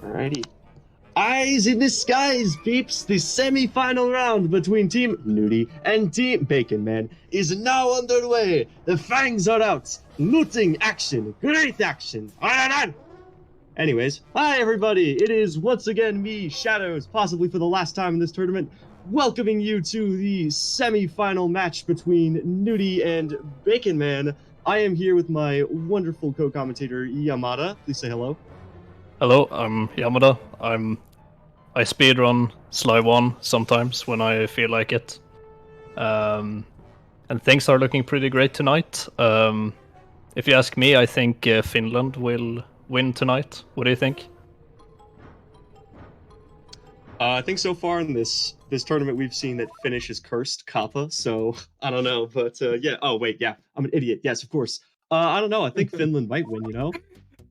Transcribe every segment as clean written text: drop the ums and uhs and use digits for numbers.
Alrighty. Eyes in the skies, peeps! The semi-final round between Team Nudie and Team Baconman is now underway. The fangs are out. Looting action. Great action. Anyways, hi everybody. It is once again me, Shadows, possibly for the last time in this tournament, welcoming you to the semi-final match between Nudie and Baconman. I am here with my wonderful co-commentator, Yamada. Please say hello. Hello, I'm Yamada. I speedrun SlyGolds sometimes when I feel like it. And things are looking pretty great tonight. If you ask me, I think Finland will win tonight. What do you think? I think so far in this tournament we've seen that Finnish is cursed, Kappa, so I don't know, but yeah. Oh, wait, yeah, I'm an idiot. Yes, of course. I don't know, I think Finland might win, you know?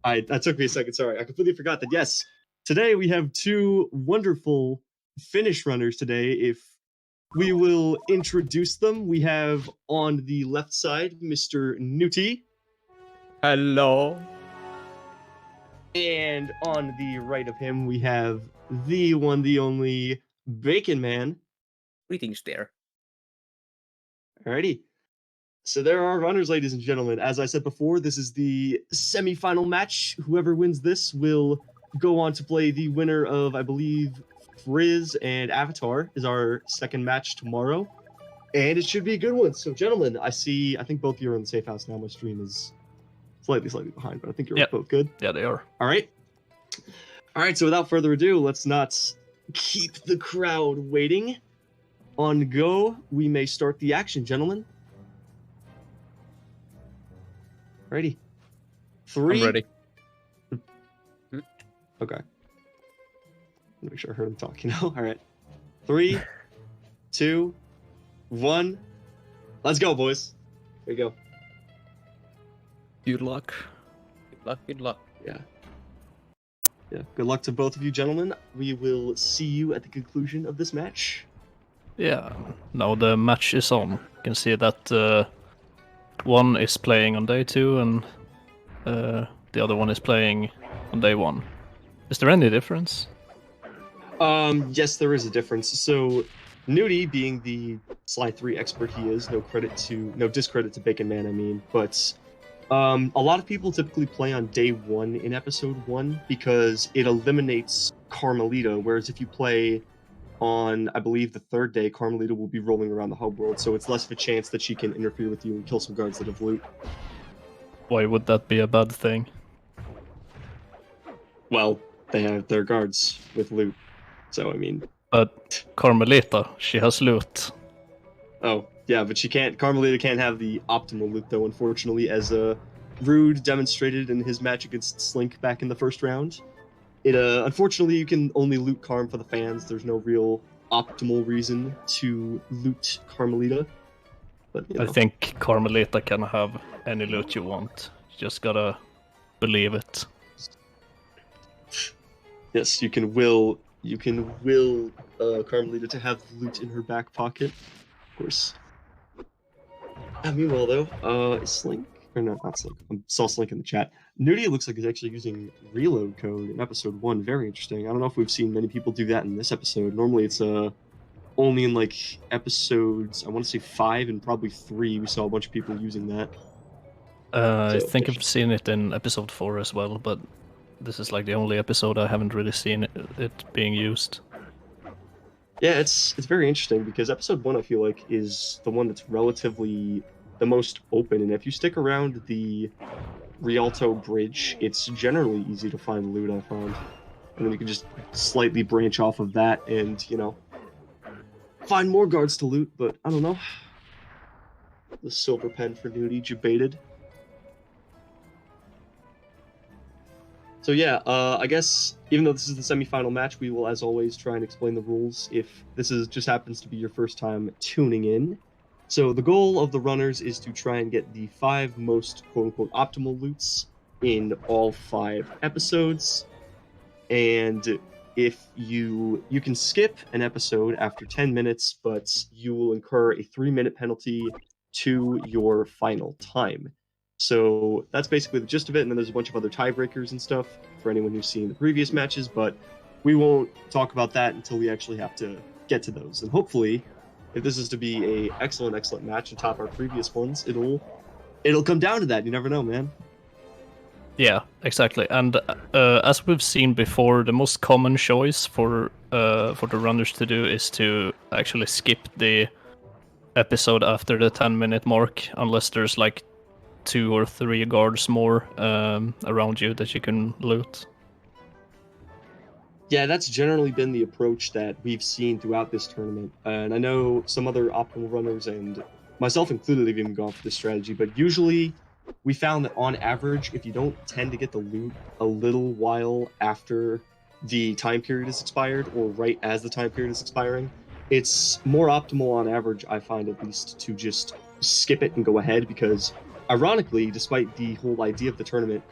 That took me a second, sorry. I completely forgot that, yes, today we have two wonderful Finnish runners today. If we will introduce them, we have on the left side, Mr. Nuti. Hello. And on the right of him, we have the one, the only Baconman. Greetings there. Alrighty. So there are runners, ladies and gentlemen. As I said before, this is the semi-final match. Whoever wins this will go on to play the winner of, I believe, Frizz and Avatar is our second match tomorrow. And it should be a good one. So, gentlemen, I think both of you are in the safe house now. My stream is slightly behind, but I think you're both good. Yeah, they are. All right. So without further ado, let's not keep the crowd waiting. On go, we may start the action, gentlemen. Ready? 3. I'm ready. Okay. Make sure I heard him talk, you know? All right. 3, 2, 1. Let's go, boys. Here we go. Good luck. Good luck. Yeah. Good luck to both of you, gentlemen. We will see you at the conclusion of this match. Yeah, now the match is on. You can see that one is playing on day 2 and the other one is playing on day 1. Is there any difference? Yes, there is a difference. So, Nudie, being the Sly 3 expert he is, no discredit to Baconman, I mean, but a lot of people typically play on day 1 in episode 1 because it eliminates Carmelita, whereas if you play on, I believe, the 3rd day, Carmelita will be rolling around the hub world, so it's less of a chance that she can interfere with you and kill some guards that have loot. Why would that be a bad thing? Well, they have their guards with loot, so I mean... But Carmelita, she has loot. Oh, yeah, but Carmelita can't have the optimal loot, though, unfortunately, as Rude demonstrated in his match against Slink back in the first round. Unfortunately, you can only loot Carm for the fans. There's no real optimal reason to loot Carmelita. But, you know. I think Carmelita can have any loot you want. You just gotta believe it. Yes, you can will Carmelita to have loot in her back pocket, of course. Meanwhile, though, is Slink, or no, not Slink, I saw Slink in the chat. Nudie looks like he's actually using reload code in episode 1. Very interesting. I don't know if we've seen many people do that in this episode. Normally it's only in like episodes, I want to say 5 and probably 3, we saw a bunch of people using that. I think I've seen it in episode 4 as well, but this is like the only episode I haven't really seen it being used. Yeah, it's very interesting because episode 1, I feel like, is the one that's relatively the most open, and if you stick around the Rialto Bridge, it's generally easy to find loot, I found. And then you can just slightly branch off of that and, you know, find more guards to loot, but I don't know. The silver pen for Nudie, debated. So yeah, I guess even though this is the semi-final match, we will, as always, try and explain the rules if this just happens to be your first time tuning in. So the goal of the runners is to try and get the 5 most quote-unquote optimal loots in all 5 episodes. And if you can skip an episode after 10 minutes, but you will incur a 3-minute penalty to your final time. So that's basically the gist of it, and then there's a bunch of other tiebreakers and stuff for anyone who's seen the previous matches, but we won't talk about that until we actually have to get to those. And hopefully, if this is to be a excellent match to top our previous ones, it'll come down to that. You never know, man. Yeah, exactly. And as we've seen before, the most common choice for the runners to do is to actually skip the episode after the 10-minute mark, unless there's like 2 or 3 guards more around you that you can loot. Yeah, that's generally been the approach that we've seen throughout this tournament. And I know some other optimal runners, and myself included, have even gone for this strategy, but usually we found that on average, if you don't tend to get the loot a little while after the time period is expired, or right as the time period is expiring, it's more optimal on average, I find at least, to just skip it and go ahead, because ironically, despite the whole idea of the tournament,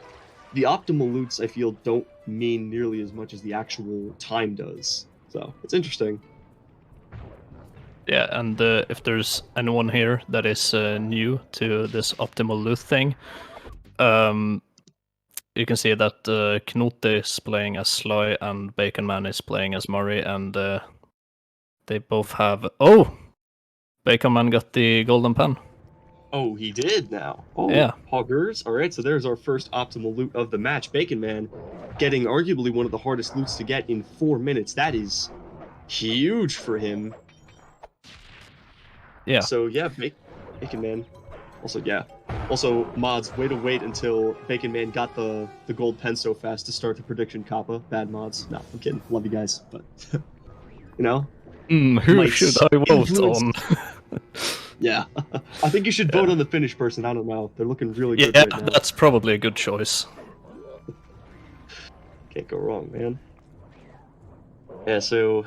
the optimal loots, I feel, don't mean nearly as much as the actual time does. So it's interesting. Yeah, and if there's anyone here that is new to this optimal loot thing, you can see that Knut is playing as Sly and Baconman is playing as Murray, and they both have... Oh! Baconman got the golden pen. Oh, he did now. Oh, yeah. Hoggers. All right, so there's our first optimal loot of the match. Baconman getting arguably one of the hardest loots to get in 4 minutes. That is huge for him. Yeah. So, yeah, Baconman. Also, yeah. Also, mods, way to wait until Baconman got the gold pen so fast to start the prediction kappa. Bad mods. No, I'm kidding. Love you guys. But, you know? Who should I vote on? Yeah, I think you should vote on the Finnish person. I don't know. They're looking really good right now. Yeah, that's probably a good choice. Can't go wrong, man. Yeah, so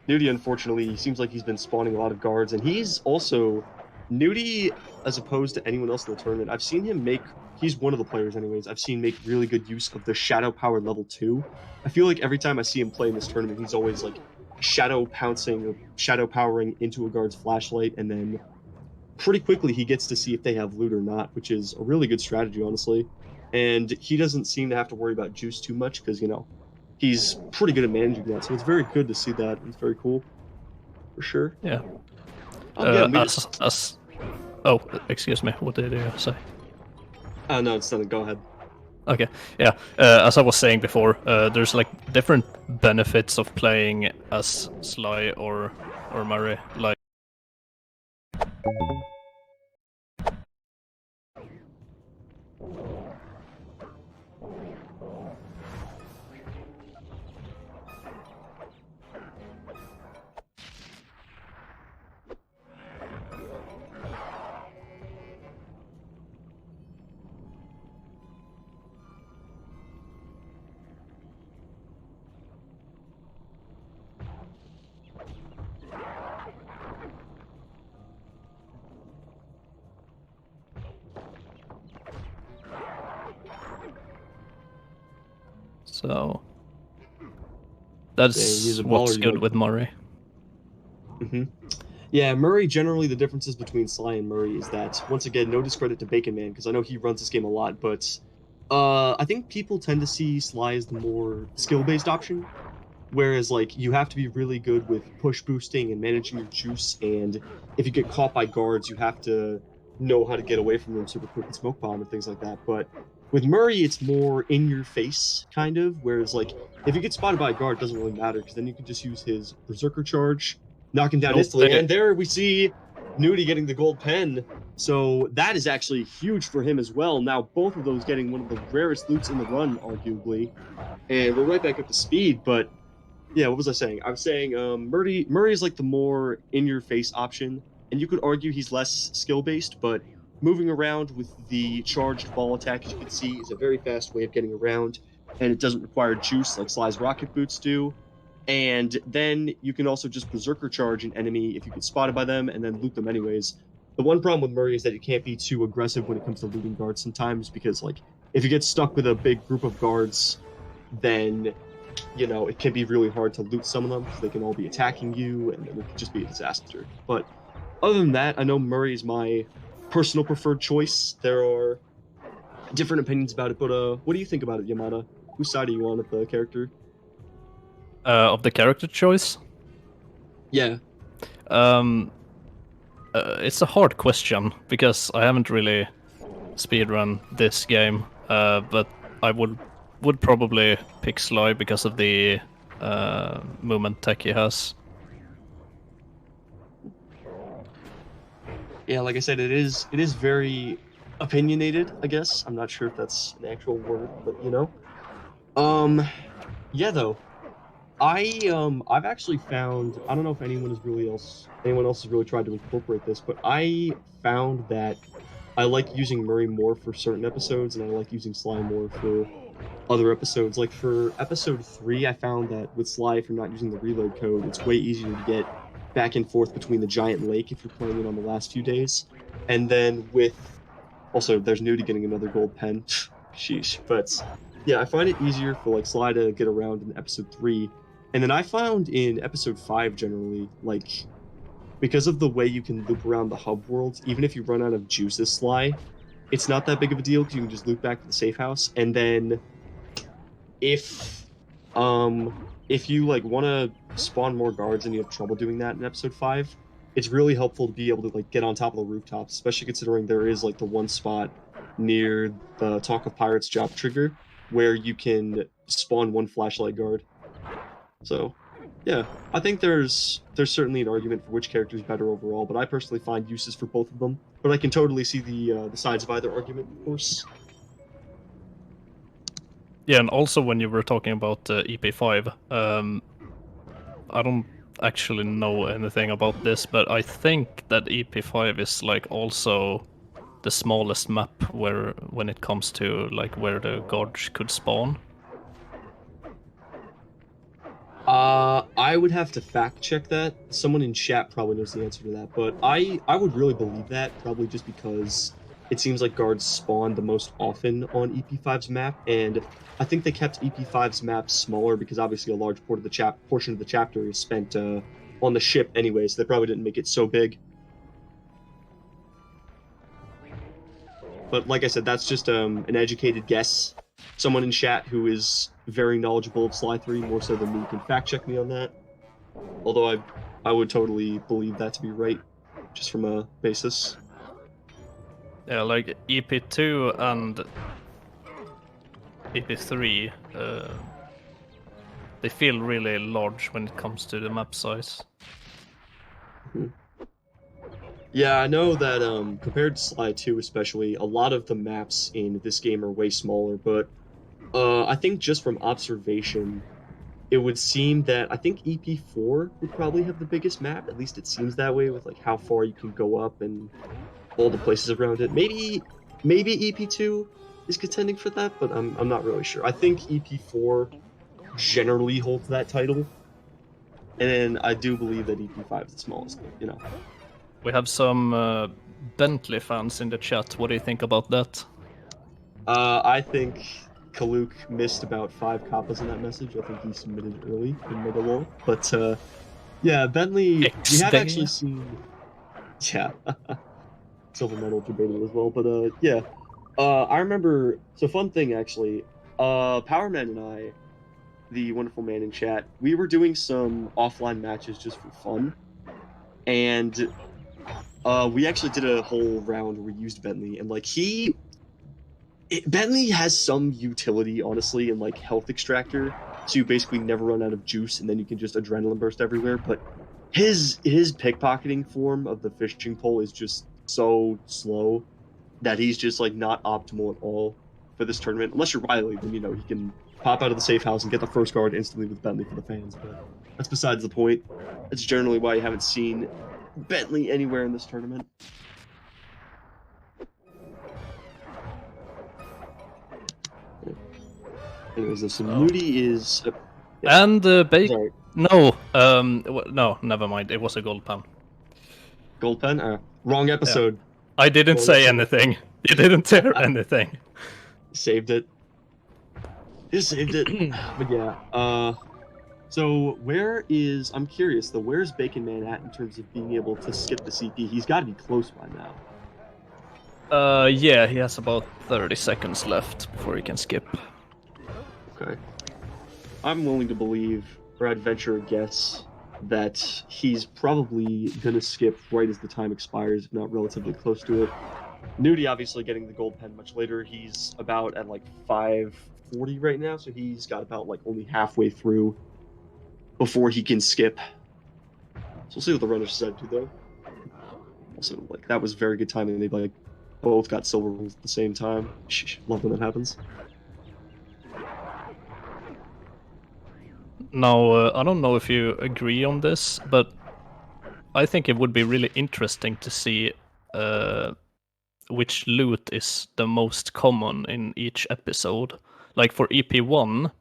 Nudie, unfortunately, seems like he's been spawning a lot of guards, and he's also Nudie, as opposed to anyone else in the tournament. I've seen him he's one of the players anyways, I've seen make really good use of the Shadow Power level 2. I feel like every time I see him play in this tournament, he's always like shadow pouncing or shadow powering into a guard's flashlight, and then pretty quickly he gets to see if they have loot or not, which is a really good strategy, honestly. And he doesn't seem to have to worry about juice too much because, you know, he's pretty good at managing that. So it's very good to see that. It's very cool, for sure. Yeah. Oh, excuse me. What did you say? Oh, no, it's nothing. Go ahead. Okay, yeah. As I was saying before, there's like different benefits of playing as Sly or Murray. Like, so that's what's good with Murray. Mm-hmm. Yeah, Murray, generally the differences between Sly and Murray is that, once again, no discredit to Baconman, because I know he runs this game a lot, but I think people tend to see Sly as the more skill-based option, whereas, like, you have to be really good with push boosting and managing your juice, and if you get caught by guards, you have to know how to get away from them super quick and smoke bomb and things like that. But with Murray, it's more in your face, kind of, whereas, like, if you get spotted by a guard, it doesn't really matter, because then you can just use his Berserker Charge, knock him down instantly, and there we see Nudie getting the gold pen. So that is actually huge for him as well. Now both of those getting one of the rarest loots in the run, arguably. And we're right back up to speed, but yeah, what was I saying? I was saying Murray is like the more in-your-face option, and you could argue he's less skill-based, but moving around with the charged ball attack, as you can see, is a very fast way of getting around, and it doesn't require juice like Sly's rocket boots do. And then you can also just Berserker Charge an enemy if you get spotted by them, and then loot them anyways. The one problem with Murray is that you can't be too aggressive when it comes to looting guards sometimes, because, like, if you get stuck with a big group of guards, then, you know, it can be really hard to loot some of them, because they can all be attacking you, and it could just be a disaster. But other than that, I know Murray is my personal preferred choice. There are different opinions about it, but what do you think about it, Yamada? Whose side are you on with the character? Of the character choice? Yeah. It's a hard question because I haven't really speedrun this game, but I would probably pick Sly because of the movement tech he has. Yeah, like I said, it is very opinionated, I guess. I'm not sure if that's an actual word, but you know. Yeah though. I've actually found, I don't know if anyone else has really tried to incorporate this, but I found that I like using Murray more for certain episodes and I like using Sly more for other episodes. Like for episode 3, I found that with Sly, if you're not using the reload code, it's way easier to get back and forth between the giant lake if you're playing it on the last few days. And then with also there's Nudie getting another gold pen. Sheesh. But yeah, I find it easier for like Sly to get around in episode 3. And then I found in episode 5 generally, like because of the way you can loop around the hub world, even if you run out of juices, Sly, it's not that big of a deal because you can just loop back to the safe house. And then if if you like want to spawn more guards and you have trouble doing that in episode 5, it's really helpful to be able to like get on top of the rooftops, especially considering there is like the one spot near the Talk of Pirates job trigger where you can spawn one flashlight guard. So yeah, I think there's certainly an argument for which character is better overall, but I personally find uses for both of them. But I can totally see the sides of either argument, of course. Yeah, and also when you were talking about EP5, I don't actually know anything about this, but I think that EP5 is like also the smallest map when it comes to like where the guards could spawn. I would have to fact check that. Someone in chat probably knows the answer to that, but I would really believe that, probably just because it seems like guards spawn the most often on EP5's map, and I think they kept EP5's map smaller because obviously a large portion of the chapter is spent on the ship anyway, so they probably didn't make it so big. But like I said, that's just an educated guess. Someone in chat who is very knowledgeable of Sly 3 more so than me can fact check me on that. Although I would totally believe that to be right, just from a basis. Yeah, like EP2 and EP3, they feel really large when it comes to the map size. Yeah, I know that compared to Sly 2 especially, a lot of the maps in this game are way smaller, but I think just from observation, it would seem that I think EP4 would probably have the biggest map. At least it seems that way with like how far you can go up and all the places around it. Maybe EP2 is contending for that, but I'm not really sure. I think EP4 generally holds that title, and then I do believe that EP5 is the smallest. You know. We have some Bentley fans in the chat. What do you think about that? I think Kaluk missed about 5 kappas in that message. I think he submitted early in Megalol. But yeah, Bentley, we have actually seen. Yeah, Silver Medal debated as well. But yeah, I remember. So fun thing actually. Powerman and I, the wonderful man in chat, we were doing some offline matches just for fun, and we actually did a whole round where we used Bentley, and like Bentley has some utility, honestly, in like health extractor, so you basically never run out of juice, and then you can just adrenaline burst everywhere. But his pickpocketing form of the fishing pole is just so slow that he's just like not optimal at all for this tournament. Unless you're Riley, then you know he can pop out of the safe house and get the first guard instantly with Bentley for the fans. But that's besides the point. That's generally why you haven't seen Bentley anywhere in this tournament. Anyways, this Moody is. Yeah. And Sorry. No, no, never mind. It was a gold pen. Gold pen? Wrong episode. Yeah. I didn't say anything. You didn't hear anything. Saved it. You saved it. But yeah. So I'm curious though, where's Baconman at in terms of being able to skip the CP? He's got to be close by now. Yeah, he has about 30 seconds left before he can skip. Okay. I'm willing to believe, or I'd venture a guess, that he's probably gonna skip right as the time expires, if not relatively close to it. Nudie obviously getting the gold pen much later. He's about at like 5:40 right now, so he's got about like only halfway through before he can skip. So we'll see what the runners decide to do, though. Also, like, that was very good timing. They like both got silver rings at the same time. Love when that happens. Now, I don't know if you agree on this, but I think it would be really interesting to see which loot is the most common in each episode. Like for EP1,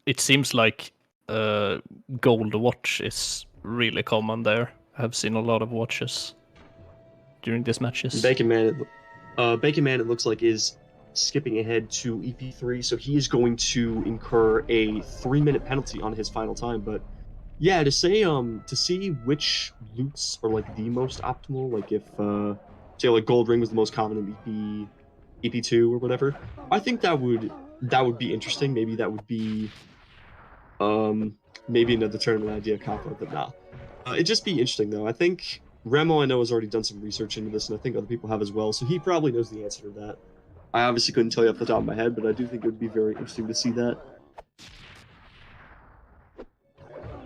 it seems like gold watch is really common there. I've seen a lot of watches during these matches. Baconman, it looks like is skipping ahead to EP3, so he is going to incur a 3-minute penalty on his final time. But yeah, to see which loots are like the most optimal, like if say like gold ring was the most common in EP2 or whatever, I think that would be interesting. Maybe that would be maybe another tournament idea conflict, but nah. It'd just be interesting though. I think Remo, I know, has already done some research into this, and I think other people have as well, so he probably knows the answer to that. I obviously couldn't tell you off the top of my head, but I do think it would be very interesting to see that.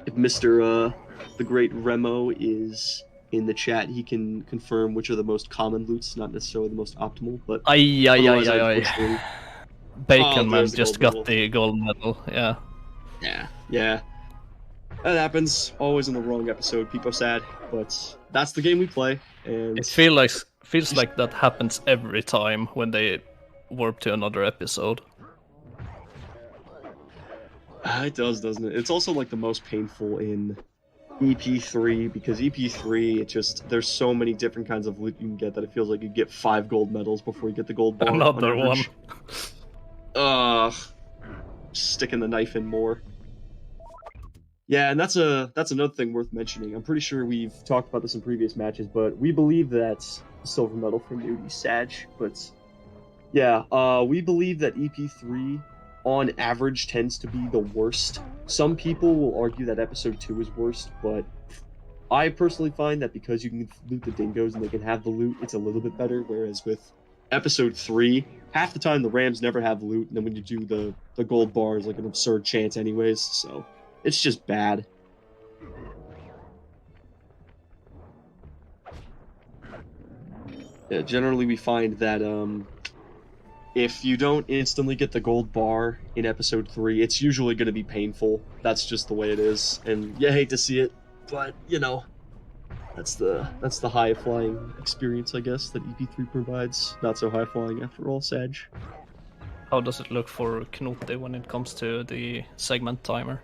If Mr. The Great Remo is in the chat, he can confirm which are the most common loots, not necessarily the most optimal, but... Baconman there's the just gold got the gold medal, yeah. Yeah. That happens. Always in the wrong episode. People are sad, but that's the game we play, and... It feels like that happens every time when they warp to another episode. It does, doesn't it? It's also like the most painful in EP3, because EP3, there's so many different kinds of loot you can get that it feels like you get 5 gold medals before you get the gold bar. Another one. Sticking the knife in more. Yeah, and that's another thing worth mentioning. I'm pretty sure we've talked about this in previous matches, but we believe that silver medal for Nudie Sag, but yeah, we believe that EP3 on average tends to be the worst. Some people will argue that episode 2 is worst, but I personally find that because you can loot the dingoes and they can have the loot, it's a little bit better, whereas with episode 3, half the time the Rams never have loot, and then when you do the gold bar is like an absurd chance anyways, so it's just bad. Yeah, generally we find that if you don't instantly get the gold bar in episode 3, it's usually going to be painful. That's just the way it is, and you hate to see it, but you know, that's the high flying experience, I guess, that EP3 provides. Not so high flying after all, Sag. How does it look for Knute when it comes to the segment timer?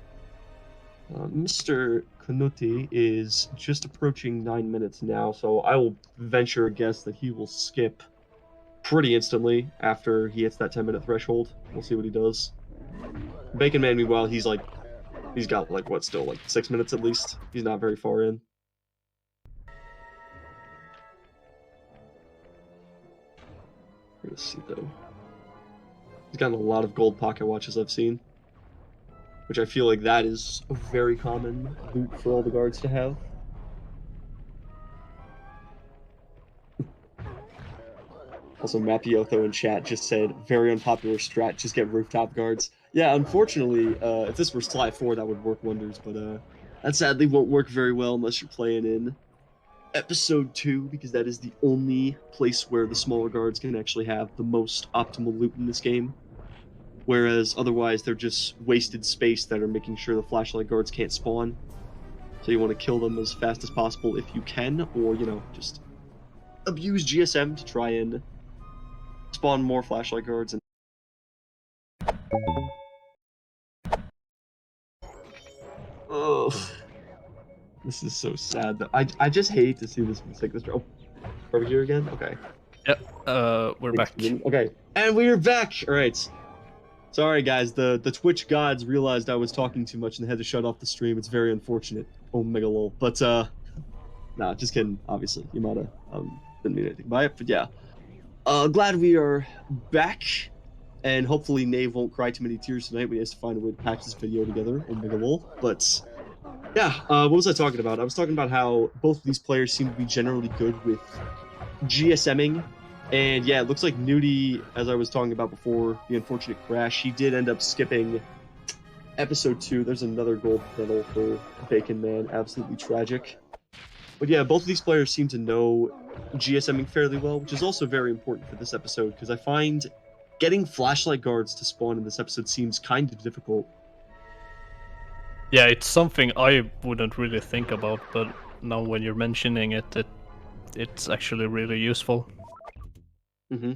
Mr. Kanuti is just approaching 9 minutes now, so I will venture a guess that he will skip pretty instantly after he hits that 10-minute threshold. We'll see what he does. Baconman, meanwhile, he's got like what, still like 6 minutes at least. He's not very far in. Let's see though. He's gotten a lot of gold pocket watches I've seen, which I feel like that is a very common loot for all the guards to have. Also, Mapiotho in chat just said, very unpopular strat, just get rooftop guards. Yeah, unfortunately, if this were Sly 4, that would work wonders, but that sadly won't work very well unless you're playing in episode 2, because that is the only place where the smaller guards can actually have the most optimal loot in this game. Whereas otherwise they're just wasted space that are making sure the flashlight guards can't spawn. So you want to kill them as fast as possible if you can, or, you know, just abuse GSM to try and spawn more flashlight guards. And oh, this is so sad. I just hate to see this mistake. Oh, are we here again? Okay. Yep. We're back. Okay, and we are back. All right. Sorry, guys. The Twitch gods realized I was talking too much and they had to shut off the stream. It's very unfortunate. Oh, mega lol. But nah, just kidding. Obviously, Yamada. Didn't mean anything by it, but yeah. Glad we are back, and hopefully Nave won't cry too many tears tonight when he has to find a way to patch this video together on Megalol. But yeah, what was I talking about? I was talking about how both of these players seem to be generally good with GSMing, and yeah, it looks like Nudie, as I was talking about before, the unfortunate crash, he did end up skipping episode 2. There's another gold medal for Bacon Man, absolutely tragic. But yeah, both of these players seem to know GSMing fairly well, which is also very important for this episode, because I find getting flashlight guards to spawn in this episode seems kind of difficult. Yeah, it's something I wouldn't really think about, but now when you're mentioning it, it's actually really useful. Mm-hmm.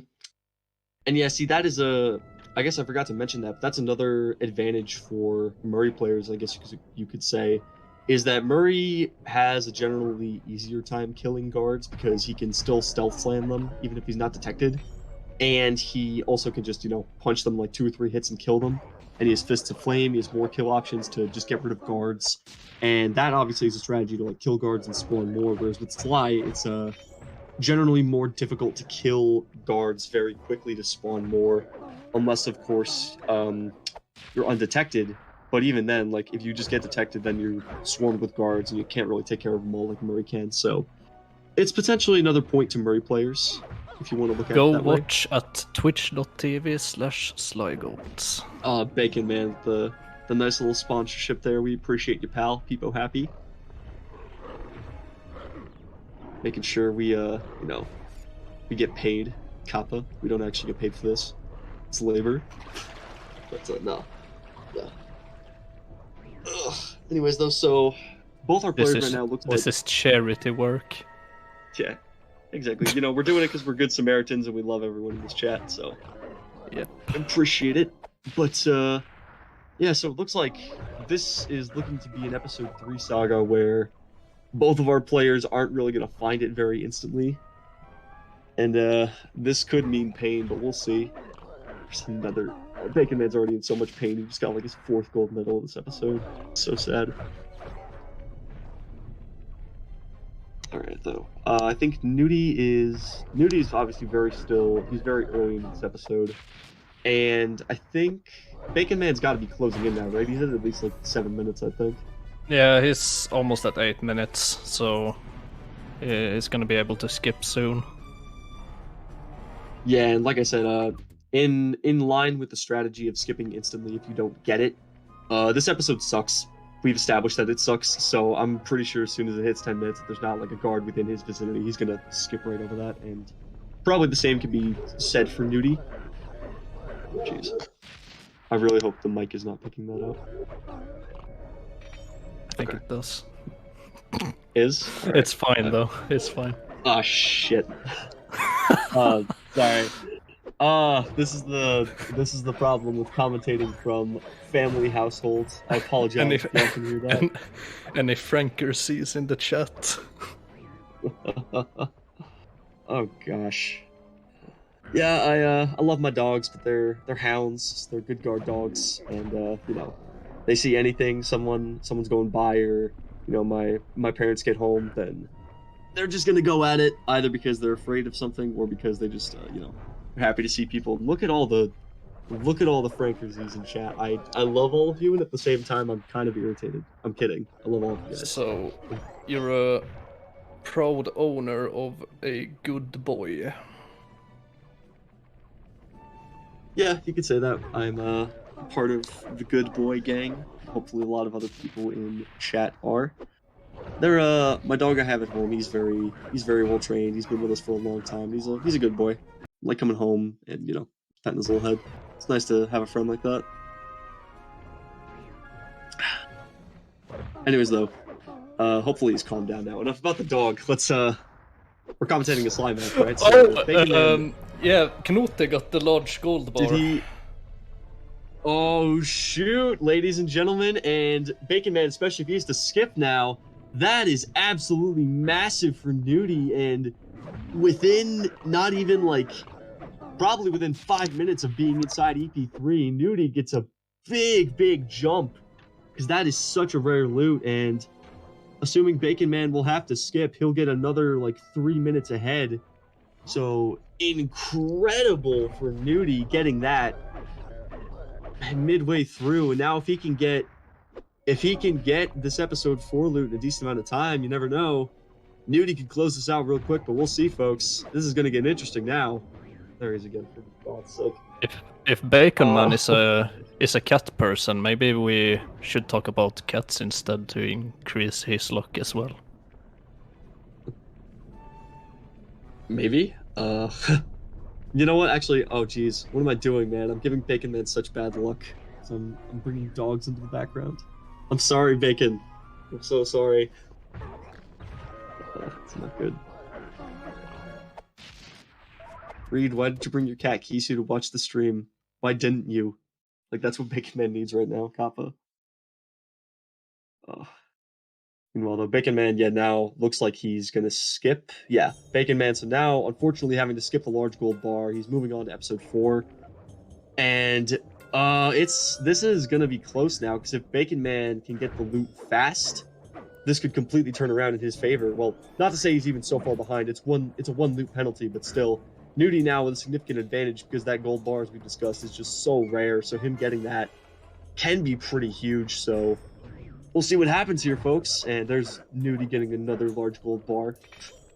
And yeah, see, that is I guess I forgot to mention that, but that's another advantage for Murray players, I guess you could say, is that Murray has a generally easier time killing guards because he can still stealth slam them even if he's not detected. And he also can just, punch them like 2 or 3 hits and kill them. And he has Fists of Flame, he has more kill options to just get rid of guards. And that obviously is a strategy to like kill guards and spawn more, whereas with Sly, it's generally more difficult to kill guards very quickly to spawn more, unless of course you're undetected. But even then, like if you just get detected, then you're swarmed with guards and you can't really take care of them all like Murray can. So it's potentially another point to Murray players if you want to look at it that way. Go watch at twitch.tv/SlyGolds. Bacon Man, the nice little sponsorship there. We appreciate you, pal. Peepo happy. Making sure we we get paid. Kappa. We don't actually get paid for this. It's labor. But no. Yeah. Ugh. Anyways, though, so both our players right now look like... This is charity work. Yeah, exactly. We're doing it because we're good Samaritans and we love everyone in this chat, so... Yeah. Appreciate it. But, yeah, so it looks like this is looking to be an episode 3 saga where both of our players aren't really going to find it very instantly. And, this could mean pain, but we'll see. There's another... Bacon Man's already in so much pain, he just got like his 4th gold medal this episode. So sad. Alright, though. I think Nudi's obviously he's very early in this episode. And I think Bacon Man's got to be closing in now, right? He's at least like 7 minutes, I think. Yeah, he's almost at 8 minutes, so he's gonna be able to skip soon. Yeah, and like I said, in line with the strategy of skipping instantly if you don't get it, this episode sucks. We've established that it sucks, so I'm pretty sure as soon as it hits 10 minutes, if there's not like a guard within his vicinity, he's gonna skip right over that, and probably the same can be said for Nudie. Jeez. I really hope the mic is not picking that up. I think it does. Is? Right. It's fine though. It's fine. Ah, shit. Sorry. This is the problem with commentating from family households. I apologize if you can hear that. Any Frankersies in the chat? Oh gosh. Yeah, I love my dogs, but they're hounds. They're good guard dogs, and they see anything someone's going by, or my parents get home, then they're just gonna go at it, either because they're afraid of something or because they just are happy to see people. Look at all the Frankersies in chat. I love all of you, and at the same time I'm kind of irritated. I'm kidding. I love all of you guys. So you're a proud owner of a good boy. Yeah, you could say that. I'm part of the good boy gang. Hopefully a lot of other people in chat are. They're my dog I have at home, he's very well trained. He's been with us for a long time. He's a good boy. I like coming home and, patting his little head. It's nice to have a friend like that. Anyways though, hopefully he's calmed down now. Enough about the dog. Let's we're commentating a slime match, right? So, yeah, Knote got the large gold bar. Did he? Oh shoot, ladies and gentlemen, and Bacon Man, especially if he has to skip now, that is absolutely massive for Nudie, and within not even probably within 5 minutes of being inside EP3, Nudie gets a big jump, because that is such a rare loot, and assuming Bacon Man will have to skip, he'll get another 3 minutes ahead So incredible for Nudie getting that midway through. And now if he can get this episode 4 loot in a decent amount of time, you never know. Nudie can close this out real quick, but we'll see, folks. This is gonna get interesting now. There he is again, for God's sake. If Baconman is a cat person, maybe we should talk about cats instead to increase his luck as well. Maybe. You know what? Actually, oh geez, what am I doing, man? I'm giving Baconman such bad luck. So I'm bringing dogs into the background. I'm sorry, Bacon. I'm so sorry. It's not good. Reed, why did you bring your cat Kisu to watch the stream? Why didn't you? Like, that's what Baconman needs right now, Kappa. Oh. Meanwhile, though, Baconman, yeah, now looks like he's gonna skip. Yeah, Baconman, so now, unfortunately, having to skip the large gold bar, he's moving on to episode 4. And, this is gonna be close now, because if Baconman can get the loot fast, this could completely turn around in his favor. Well, not to say he's even so far behind. It's a one loot penalty, but still, Nudie now with a significant advantage because that gold bar, as we discussed, is just so rare. So him getting that can be pretty huge. So we'll see what happens here, folks. And there's Nudie getting another large gold bar.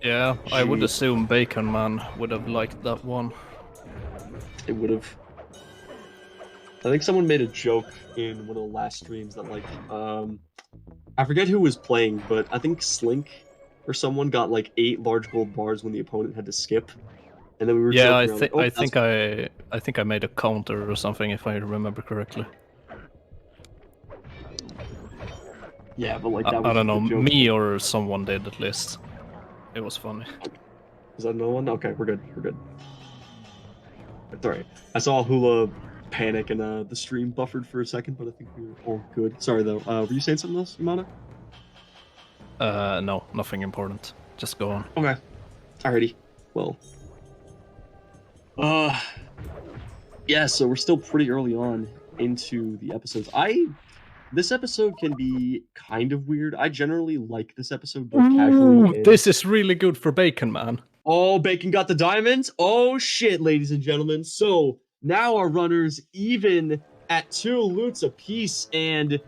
Yeah, I would assume Baconman would have liked that one. It would have. I think someone made a joke in one of the last streams that, like, I forget who was playing, but I think Slink or someone got like 8 large gold bars when the opponent had to skip. And then we were joking around, I think I made a counter or something if I remember correctly. Yeah, but like that was I don't know, a joke. me or someone did at least. It was funny. Is that no one? Okay, we're good. We're good. It's alright. I saw Hula panic and the stream buffered for a second, but I think we were all good. Sorry though. Were you saying something else, Imana? No, nothing important. Just go on. Okay. Alrighty. Well. Yeah, so we're still pretty early on into the episodes. This episode can be kind of weird. I generally like this episode both casually and... This is really good for Baconman. Oh, Bacon got the diamond? Oh shit, ladies and gentlemen. So now our runners even at 2 loots apiece, and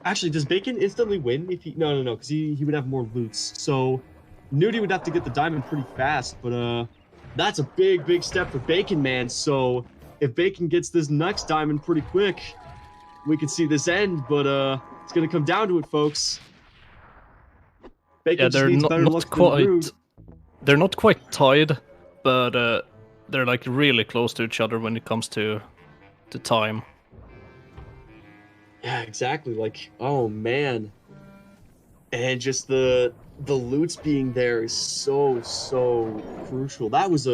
actually, does Bacon instantly win if he... No, because he would have more loots. So Nudie would have to get the diamond pretty fast, but that's a big step for Baconman. So if Bacon gets this next diamond pretty quick, we can see this end, but it's gonna come down to it, folks. Bacon Yeah, just needs better luck than Rude. They're not quite tied, but they're like really close to each other when it comes to time. Yeah, exactly. Like, oh man, and just the loots being there is so crucial. That was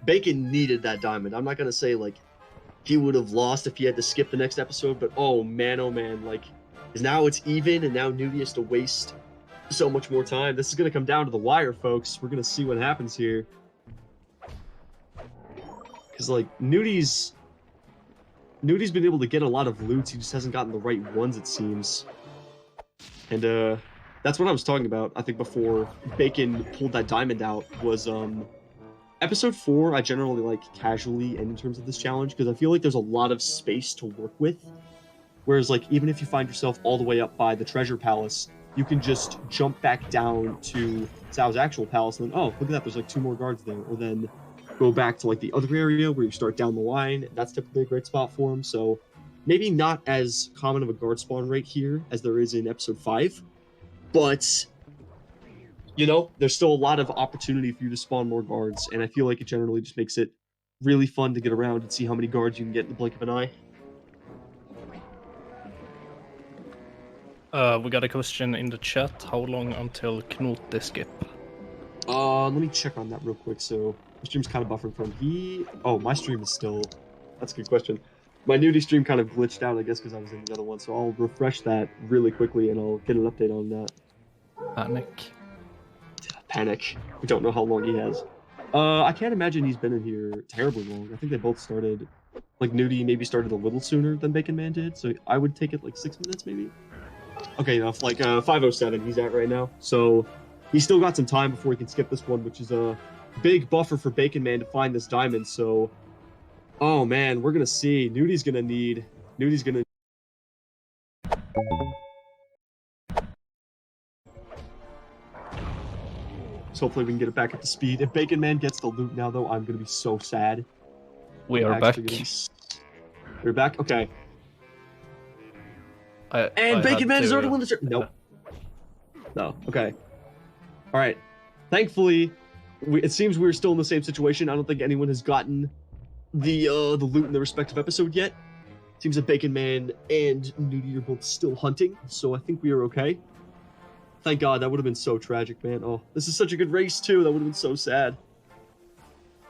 Bacon needed that diamond. I'm not gonna say like he would have lost if he had to skip the next episode, but oh man, like, because now it's even, and now Nudie has to waste so much more time. This is gonna come down to the wire, folks. We're gonna see what happens here. Because like Nudie's been able to get a lot of loots. He just hasn't gotten the right ones, it seems. And that's what I was talking about. I think before Bacon pulled that diamond out was episode 4. I generally like casually end in terms of this challenge because I feel like there's a lot of space to work with. Whereas like even if you find yourself all the way up by the treasure palace, you can just jump back down to Sao's actual palace and then, oh, look at that, there's like 2 more guards there. Or then go back to like the other area where you start down the line. That's typically a great spot for him. So maybe not as common of a guard spawn rate here as there is in episode 5, but you know, there's still a lot of opportunity for you to spawn more guards, and I feel like it generally just makes it really fun to get around and see how many guards you can get in the blink of an eye. We got a question in the chat. How long until Knut they skip? Let me check on that real quick. So my stream's kind of buffering from Oh, my stream is still... That's a good question. My Nudie stream kind of glitched out, I guess, because I was in the other one. So I'll refresh that really quickly, and I'll get an update on that. Panic. We don't know how long he has. I can't imagine he's been in here terribly long. I think they both started... Like, Nudie maybe started a little sooner than Baconman did, so I would take it like 6 minutes, maybe? Okay, enough. Like, 5:07 he's at right now. So he's still got some time before he can skip this one, which is big buffer for Baconman to find this diamond. So, oh man, we're gonna see. Nudi's gonna. So hopefully we can get it back up to speed. If Baconman gets the loot now, though, I'm gonna be so sad. We are back. We're back. Okay. I Baconman had is to- already won the. Nope. No. Okay. All right. Thankfully, it seems we're still in the same situation. I don't think anyone has gotten the loot in the respective episode yet. Seems that Baconman and Nudie are both still hunting, so I think we are okay. Thank God, that would have been so tragic, man. Oh, this is such a good race too. That would have been so sad.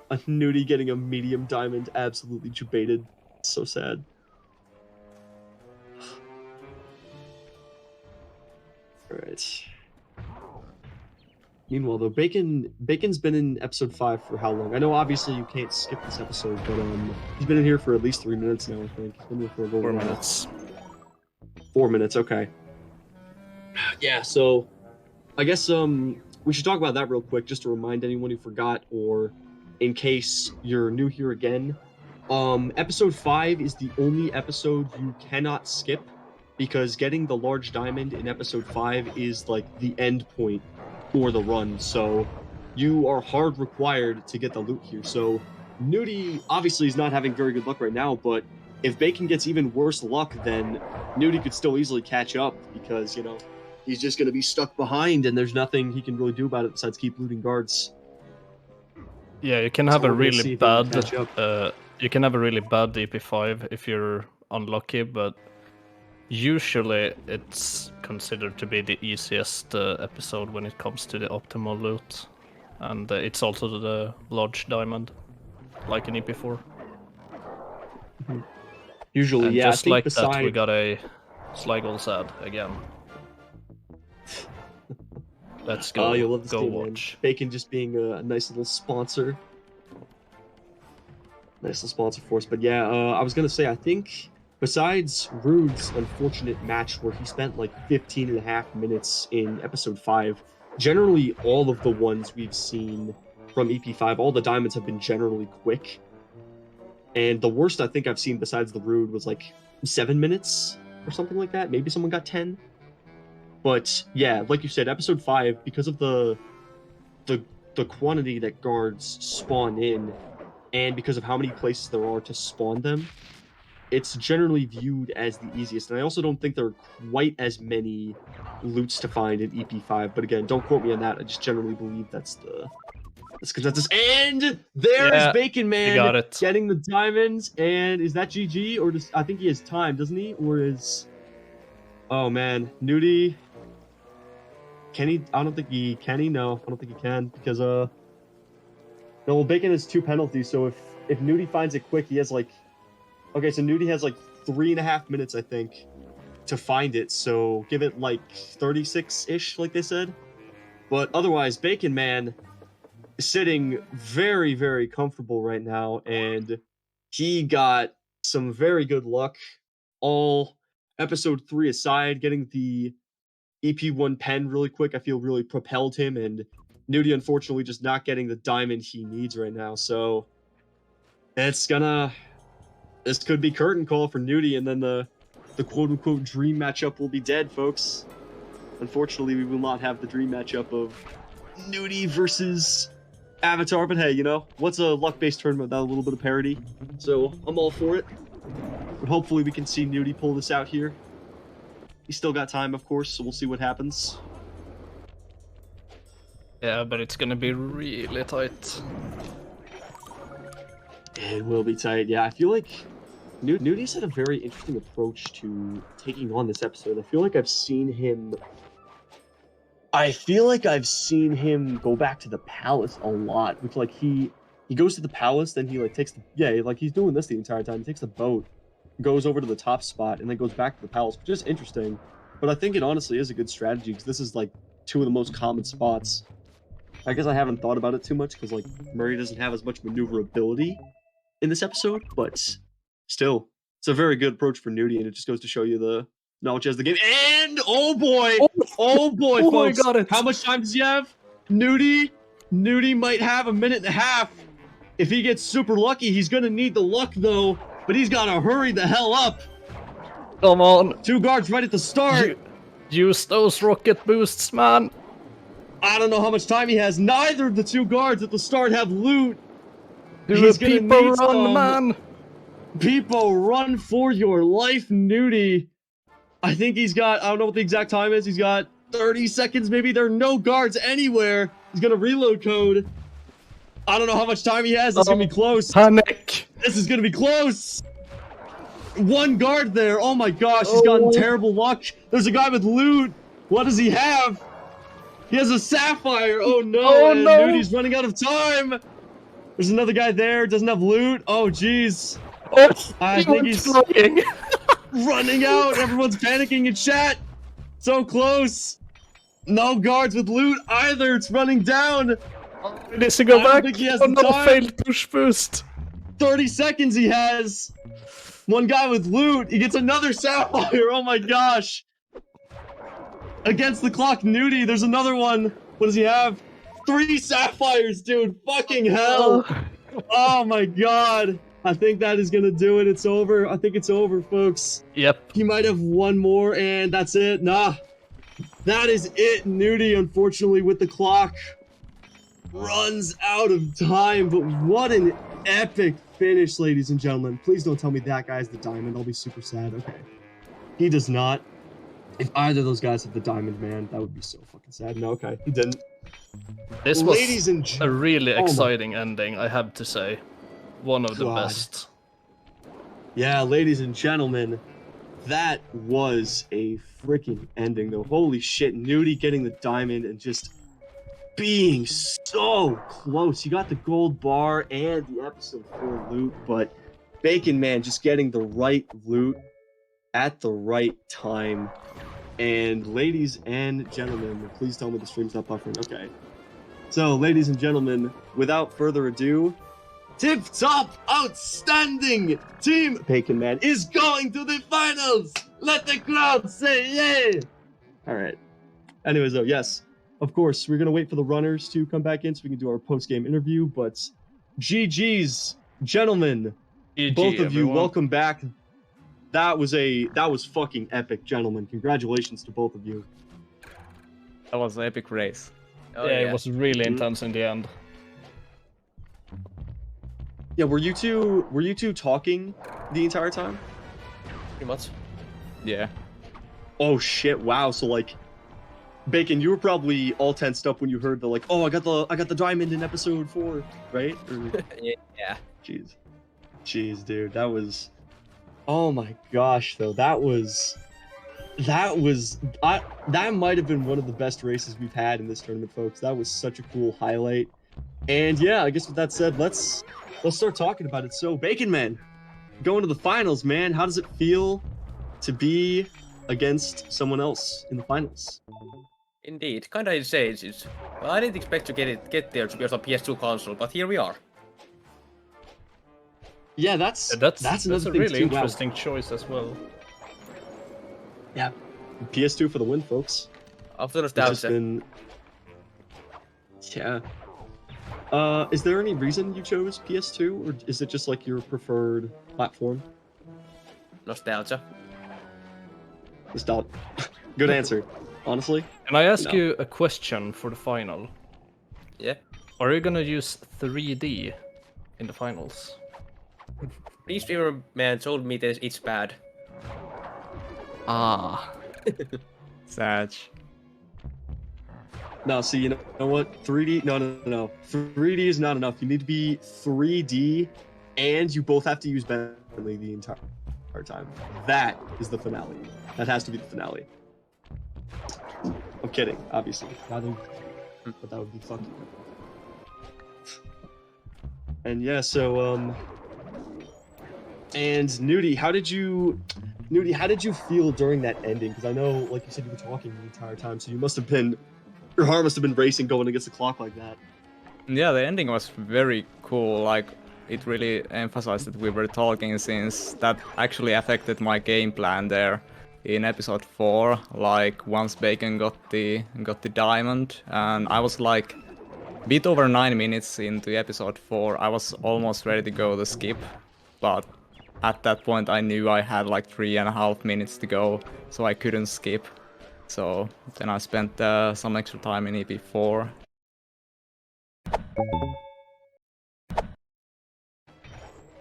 A Nudie getting a medium diamond absolutely jebaited. So sad. All right. Meanwhile, though, Bacon's been in episode 5 for how long? I know obviously you can't skip this episode, but he's been in here for at least 3 minutes now, I think. He's been here for a little 4 while. minutes. 4 minutes, okay. Yeah, so I guess we should talk about that real quick, just to remind anyone who forgot, or in case you're new here again. Episode 5 is the only episode you cannot skip, because getting the large diamond in episode 5 is like the end point for the run, so you are hard required to get the loot here. So Nudie obviously is not having very good luck right now, but if Bacon gets even worse luck, then Nudie could still easily catch up, because, you know, he's just going to be stuck behind and there's nothing he can really do about it besides keep looting guards. Yeah, you can have So a we'll see really if he can bad catch up. you can have a really bad DP5 if you're unlucky, but usually it's considered to be the easiest episode when it comes to the optimal loot, and it's also the large diamond, like in EP4. Usually, And yeah. just I think like beside... that, we got a SlyGolds ad again. Let's go. Oh, you'll love this go team, watch. man. Bacon just being a nice little sponsor. Nice little sponsor for us. But yeah, I was going to say, I think besides Rude's unfortunate match where he spent like 15 and a half minutes in episode 5, generally all of the ones we've seen from EP5, all the diamonds have been generally quick. And the worst I think I've seen besides the Rude was like 7 minutes or something like that. Maybe someone got 10. But yeah, like you said, episode 5, because of the quantity that guards spawn in, and because of how many places there are to spawn them, it's generally viewed as the easiest. And I also don't think there are quite as many loots to find in EP5. But again, don't quote me on that. I just generally believe that's consensus. And there's Bacon Man got it. getting the diamonds. And is that GG? Or does I think he has time, doesn't he? Or is... Oh man, Nudie... Can he? I don't think he can. No, I don't think he can, because no. Well, Bacon has 2 penalties, so if Nudie finds it quick, he has like, okay, so Nudie has like 3.5 minutes, I think, to find it. So give it like 36-ish, like they said. But otherwise, Bacon Man is sitting very, very comfortable right now, and he got some very good luck. All episode 3 aside, getting the EP1 pen really quick, I feel really propelled him, and Nudie unfortunately just not getting the diamond he needs right now. So this could be curtain call for Nudie, and then the quote unquote dream matchup will be dead, folks. Unfortunately, we will not have the dream matchup of Nudie versus Avatar, but hey, you know, what's a luck-based tournament without a little bit of parity? So I'm all for it. But hopefully we can see Nudie pull this out here. He's still got time, of course, so we'll see what happens. Yeah, but it's gonna be really tight. It will be tight. Yeah, I feel like Nudie's had a very interesting approach to taking on this episode. I feel like I've seen him go back to the palace a lot, which like he goes to the palace, then he like takes like he's doing this the entire time. He takes the boat, goes over to the top spot, and then goes back to the palace, which is interesting. But I think it honestly is a good strategy, because this is like 2 of the most common spots. I guess I haven't thought about it too much, because like Murray doesn't have as much maneuverability in this episode, but still, it's a very good approach for Nudie, and it just goes to show you the knowledge as the game. And oh boy, Oh folks, got it. how much time does he have? Nudie Nudie might have a minute and a half. If he gets super lucky, he's gonna need the luck though, but he's gotta hurry the hell up. Come on. 2 guards right at the start. Use those rocket boosts, man. I don't know how much time he has. Neither of the 2 guards at the start have loot. He's gonna people run, some. Man. People run for your life, Nudie. I think he's got, I don't know what the exact time is. He's got 30 seconds maybe. There are no guards anywhere. He's gonna reload code. I don't know how much time he has. It's gonna be close. Panic. This is gonna be close. 1 guard there. Oh my gosh, he's gotten terrible luck. There's a guy with loot. What does he have? He has a sapphire. Oh no. Oh no. Nudie's running out of time. There's another guy there. Doesn't have loot. Oh jeez. Oh, I think he's flying. running out. Everyone's panicking in chat. So close. No guards with loot either. It's running down. He needs to go I don't back. think he has Oh the no, time. failed push boost. 30 seconds he has. 1 guy with loot. He gets another sapphire. Oh my gosh. Against the clock, Nudie. There's another one. What does he have? 3 sapphires, dude. Fucking hell. Oh my god. I think that is gonna do it. It's over. I think it's over, folks. Yep. He might have 1 more, and that's it. Nah. That is it, Nudie, unfortunately, with the clock. Runs out of time, but what an epic finish, ladies and gentlemen. Please don't tell me that guy's the diamond. I'll be super sad. Okay. He does not. If either of those guys have the diamond, man, that would be so fucking sad. No, okay. He didn't. This was ladies and a really exciting ending, I have to say. One of the God. best. Yeah, ladies and gentlemen, that was a freaking ending, though. Holy shit, Nudie getting the diamond and just being so close. He got the gold bar and the episode 4 loot, but Bacon Man just getting the right loot at the right time. And ladies and gentlemen, please tell me the stream's not buffering. Okay. So, ladies and gentlemen, without further ado, tip-top, outstanding Team Bacon Man is going to the finals! Let the crowd say yay! Alright. Anyways, though, yes. Of course, we're going to wait for the runners to come back in so we can do our post-game interview, but GG's, gentlemen. GG, both of you, everyone. welcome back. That was fucking epic, gentlemen. Congratulations to both of you. That was an epic race. Oh, yeah, it was really intense in the end. Yeah, were you two talking the entire time? Pretty much. Yeah. Oh shit! Wow. So like, Bacon, you were probably all tensed up when you heard the oh, I got the diamond in episode 4, right? Or... Yeah. Jeez, dude, that was. Oh my gosh, though, that might have been one of the best races we've had in this tournament, folks. That was such a cool highlight. And yeah, I guess with that said, let's start talking about it. So, Bacon Man, going to the finals, man. How does it feel to be against someone else in the finals? Indeed, kind of insane. Well, I didn't expect to get there to be on a PS2 console, but here we are. Yeah, that's That's another a thing really too. Wow. interesting choice as well. Yeah, PS2 for the win, folks. After It's just nostalgia. been... Yeah. Is there any reason you chose PS2, or is it just like your preferred platform? Nostalgia. Nostalgia. Good answer, honestly. Can I ask No. you a question for the final? Yeah. Are you gonna use 3D in the finals? Please streamer man told me that it's bad. Ah. Sad. No, see, you know what? 3D? No. 3D is not enough. You need to be 3D, and you both have to use Bentley the entire time. That is the finale. That has to be the finale. I'm kidding, obviously. But that would be fucking. And yeah, so and Nudie, how did you feel during that ending? Because I know, like you said, you were talking the entire time, so your heart must have been racing going against the clock like that. Yeah, the ending was very cool. Like, it really emphasized that we were talking, since that actually affected my game plan there in episode 4. Like, once Bacon got the diamond, and I was like bit over 9 minutes into episode 4, I was almost ready to go to skip, but at that point I knew I had like 3.5 minutes to go, so I couldn't skip. So then I spent some extra time in EP4.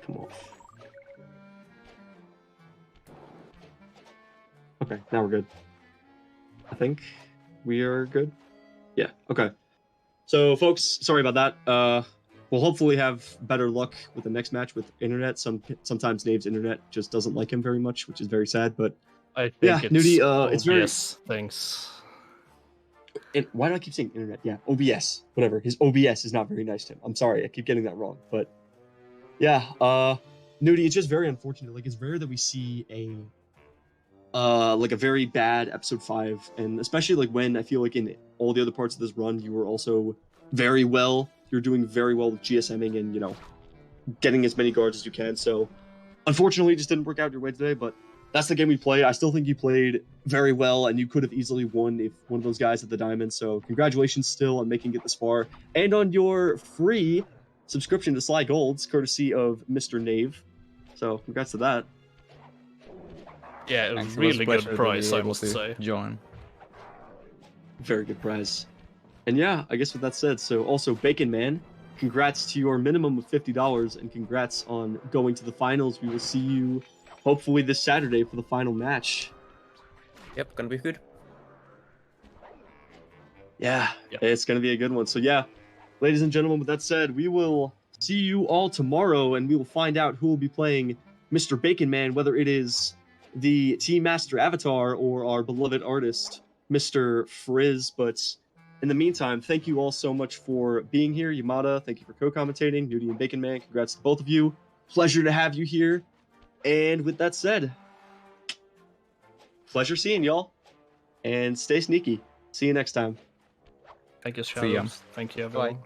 Come on. Okay, now we're good. I think we are good. Yeah, okay. So, folks, sorry about that. We'll hopefully have better luck with the next match with internet. Sometimes Nave's internet just doesn't like him very much, which is very sad. But I think yeah, it's Nudie, OBS it's very. things. Why do I keep saying internet? Yeah, OBS, whatever. His OBS is not very nice to him. I'm sorry, I keep getting that wrong. But yeah, Nudie, it's just very unfortunate. Like, it's rare that we see like a very bad episode 5, and especially like when I feel like in all the other parts of this run you were also very well. You're doing very well with GSMing and, you know, getting as many guards as you can. So unfortunately it just didn't work out your way today, but that's the game we play. I still think you played very well, and you could have easily won if one of those guys had the diamond. So congratulations still on making it this far, and on your free subscription to SlyGolds, courtesy of Mr. Nave. So congrats to that. Yeah, a Thanks, it was really pleasure good to price, be I able must to say. join. Very good prize. And yeah, I guess with that said, so also Baconman, congrats to your minimum of $50, and congrats on going to the finals. We will see you hopefully this Saturday for the final match. Yep, gonna be good. Yeah, Yep. it's going to be a good one. So yeah, ladies and gentlemen, with that said, we will see you all tomorrow, and we will find out who will be playing Mr. Baconman, whether it is the Team Master Avatar or our beloved artist, Mr. Frizz. But in the meantime, thank you all so much for being here. Yamada, thank you for co-commentating. Nudie and Baconman, congrats to both of you. Pleasure to have you here. And with that said, pleasure seeing y'all. And stay sneaky. See you next time. Thank you, See ya. Shadows. Thank you, everyone.